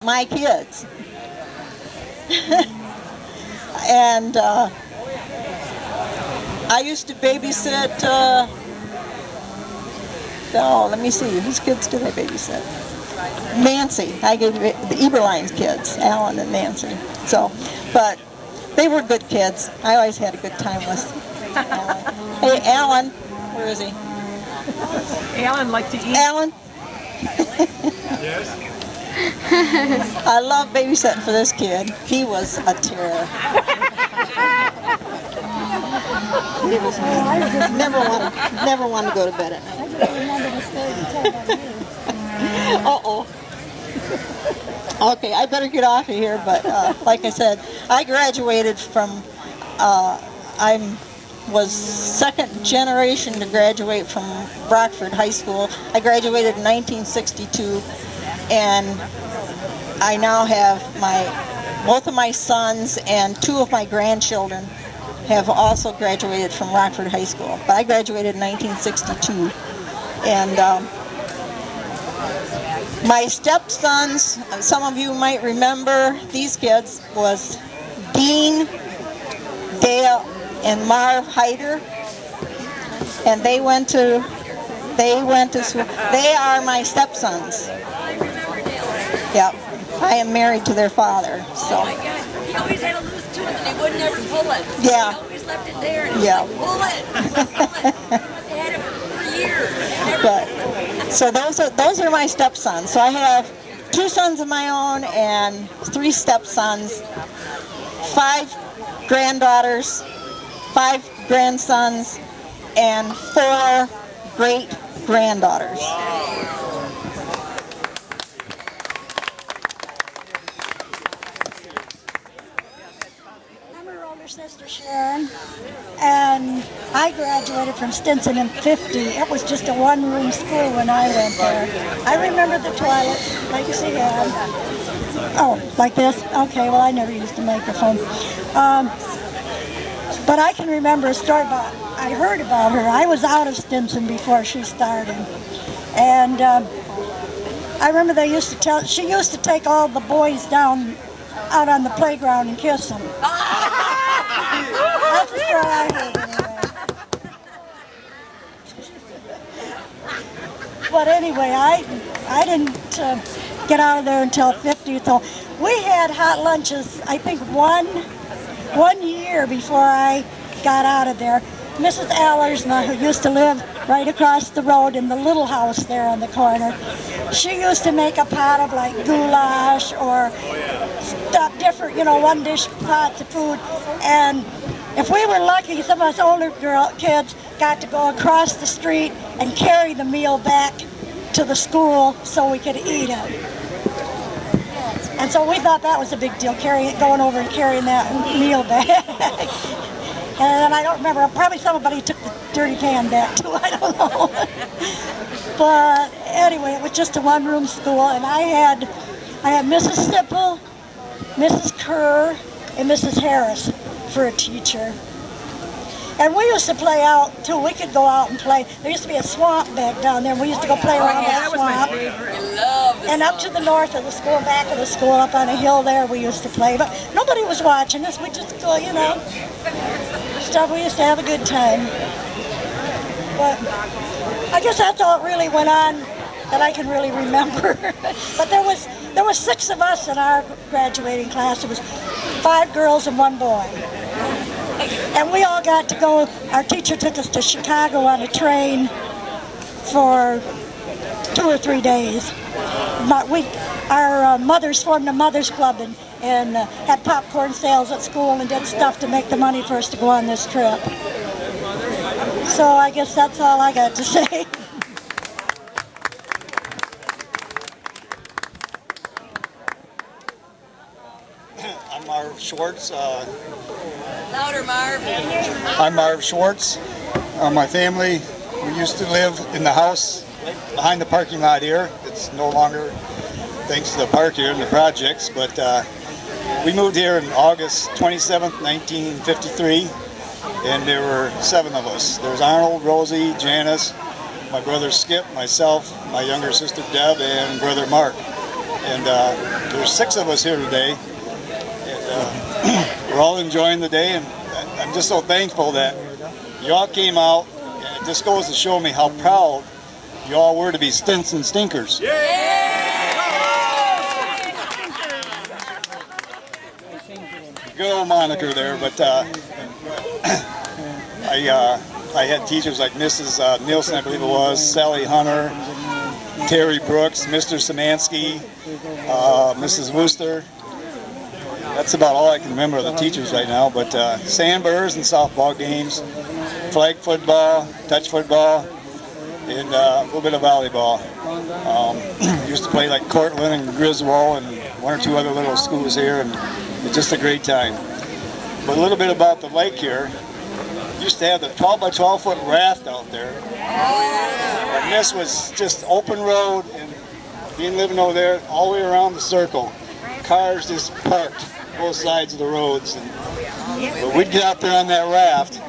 my kids. And I used to babysit, let me see, whose kids did I babysit? Nancy. I gave the Eberlein's kids, Alan and Nancy. So, but they were good kids. I always had a good time with Alan. Hey, Alan, where is he? Alan liked to eat. Alan? Yes. I love babysitting for this kid. He was a terror. He was never wanted to go to bed at night. Uh-oh. Okay, I better get off of here, but like I said, I graduated from, I was second generation to graduate from Rockford High School. I graduated in 1962, and I now have both of my sons and two of my grandchildren have also graduated from Rockford High School. But I graduated in 1962. And my stepsons, some of you might remember these kids, was Dean, Dale, and Marv Heider. And they went to school. They are my stepsons. Yep. I am married to their father, so. Oh my God, he always had a loose tooth and he would never pull it. Yeah. He always left it there and Yeah. he was like, pull it. He must have had it for years. But so those are my stepsons. So I have 2 sons of my own and 3 stepsons, 5 granddaughters, 5 grandsons, and 4 great granddaughters. I'm her older sister Sharon, and I graduated from Stinson in '50. It was just a one-room school when I went there. I remember the toilets like she had. Oh, like this? Okay, well I never used a microphone. But I can remember a story about, I heard about her. I was out of Stinson before she started. And I remember she used to take all the boys down out on the playground and kiss them. That's the story I heard anyway. But anyway, I didn't get out of there until '50. So we had hot lunches, I think one year before I got out of there. Mrs. Allersma, who used to live right across the road in the little house there on the corner, she used to make a pot of like goulash or stuff, different, one dish pots of food. And if we were lucky, some of us older kids got to go across the street and carry the meal back to the school so we could eat it. And so we thought that was a big deal, going over and carrying that meal back. And I don't remember, probably somebody took the dirty pan back too, I don't know. But anyway, it was just a one-room school, and I had Mrs. Sipple, Mrs. Kerr, and Mrs. Harris for a teacher. And we used to play out too. We could go out and play. There used to be a swamp back down there, and we used to go play around that swamp. And up to the north of the school, back of the school, up on a hill there, we used to play. But nobody was watching us. We just go, stuff. We used to have a good time. But I guess that's all it really went on that I can really remember. But there was 6 of us in our graduating class. It was 5 girls and 1 boy. And we all got to go. Our teacher took us to Chicago on a train for 2 or 3 days. Our mothers formed a mothers club and had popcorn sales at school and did stuff to make the money for us to go on this trip. So I guess that's all I got to say. I'm Marv Schwartz. Louder, Marv. I'm Marv Schwartz. My family, we used to live in the house behind the parking lot here. It's no longer, thanks to the park here and the projects, but we moved here on August 27th, 1953, and there were 7 of us. There was Arnold, Rosie, Janice, my brother Skip, myself, my younger sister Deb, and brother Mark. And there's 6 of us here today. And, we're all enjoying the day, and I'm just so thankful that you all came out. And it just goes to show me how proud you all were to be Stinson Stinkers. Good old moniker there, but I had teachers like Mrs. Nielsen, I believe it was, Sally Hunter, Terry Brooks, Mr. Szymanski, Mrs. Wooster. That's about all I can remember of the teachers right now, but sandburrs and softball games, flag football, touch football, and a little bit of volleyball. Used to play like Cortland and Griswold and 1 or 2 other little schools here, and it's just a great time. But a little bit about the lake here. Used to have the 12 by 12 foot raft out there. And this was just open road, and being living over there all the way around the circle. Cars just parked both sides of the roads. But we'd get out there on that raft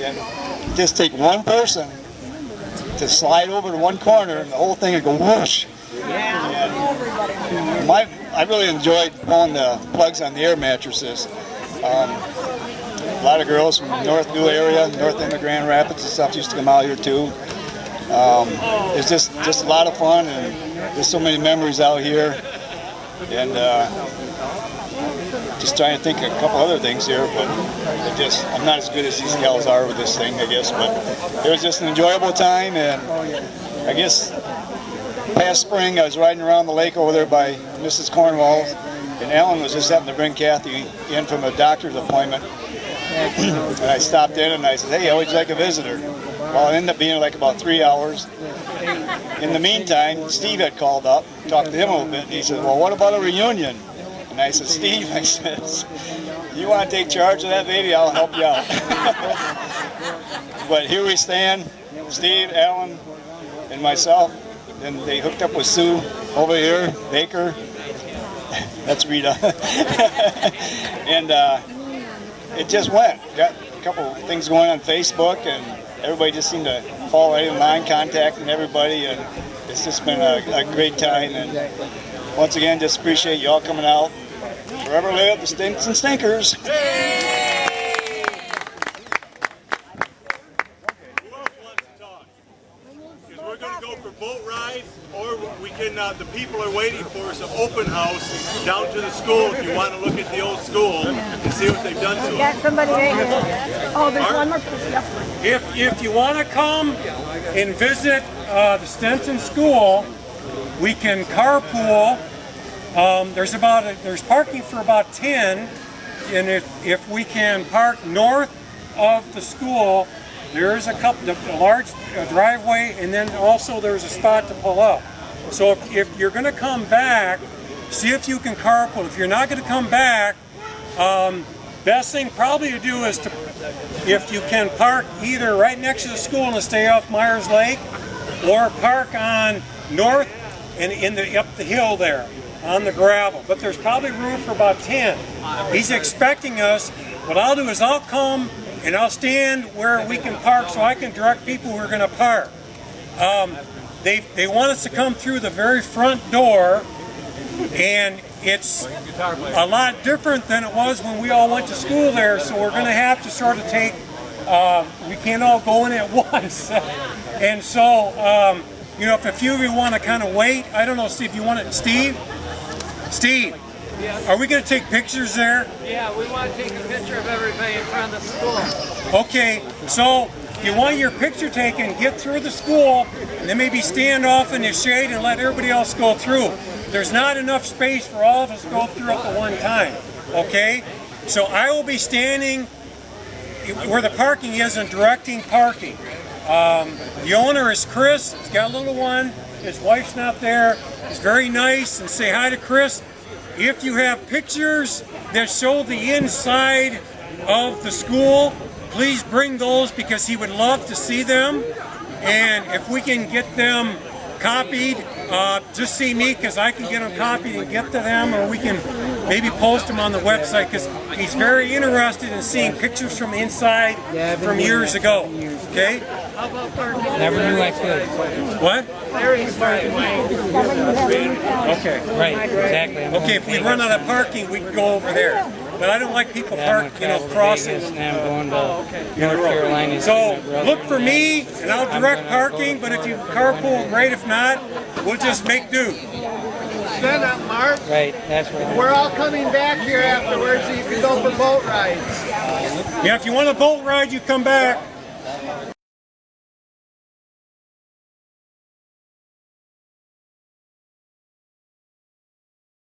and just take one person to slide over to one corner, and the whole thing would go whoosh. And I really enjoyed pulling the plugs on the air mattresses. A lot of girls from the North New area, north end of Grand Rapids and stuff used to come out here too. It's just a lot of fun, and there's so many memories out here. And just trying to think of a couple other things here, but I'm not as good as these gals are with this thing, I guess. But it was just an enjoyable time, and I guess past spring I was riding around the lake over there by Mrs. Cornwall, and Ellen was just having to bring Kathy in from a doctor's appointment. And I stopped in and I said, "Hey, how would you like a visitor?" Well, it ended up being like about 3 hours. In the meantime, Steve had called up, talked to him a little bit, and he said, "Well, what about a reunion?" And I said, "Steve," I says, "you want to take charge of that baby, I'll help you out." But here we stand, Steve, Alan, and myself, and they hooked up with Sue over here, Baker. That's Rita. And it just went. Got a couple things going on Facebook, and everybody just seemed to fall right in line, contacting everybody, and it's just been a great time. And once again, just appreciate you all coming out. Forever live the Stinson Stinkers. We're going to go for boat ride, or we can. The people are waiting for us an open house down to the school. If you want to look at the old school and see what they've done to it. Got somebody right here. Oh, there's one more person. If you want to come and visit the Stinson School, we can carpool. There's parking for about 10, and if we can park north of the school, there's a large driveway, and then also there's a spot to pull up. So if you're going to come back, see if you can carpool. If you're not going to come back, best thing probably to do is if you can park either right next to the school and stay off Myers Lake, or park on north and up the hill there on the gravel. But there's probably room for about 10. He's expecting us. What I'll do is I'll come and I'll stand where we can park so I can direct people who are going to park. They want us to come through the very front door, and it's a lot different than it was when we all went to school there, so we're going to have to sort of take, we can't all go in at once. And so, if a few of you want to kind of wait, I don't know, Steve, you want it? Steve, are we going to take pictures there? Yeah, we want to take a picture of everybody in front of the school. Okay, so if you want your picture taken, get through the school, and then maybe stand off in the shade and let everybody else go through. There's not enough space for all of us to go through at the one time, okay? So I will be standing where the parking is and directing parking. The owner is Chris. He's got a little one. His wife's not there. He's very nice, and say hi to Chris. If you have pictures that show the inside of the school, please bring those, because he would love to see them. And if we can get them copied, just see me, because I can get them copied and get to them, or we can maybe post them on the website, because he's very interested in seeing pictures from the inside from years ago. Okay? Never knew I could. What? Larry's driveway. Okay. Right, exactly. Okay, if we run out of parking, we can go over there. But I don't like people park, crossing And I'm going to North Carolina. So look for me, and I'll direct parking. But if you carpool, great. If not, we'll just make do. Stand up, Mark. Right, that's right. We're all coming back here afterwards so you can go for boat rides. Yeah, if you want a boat ride, you come back.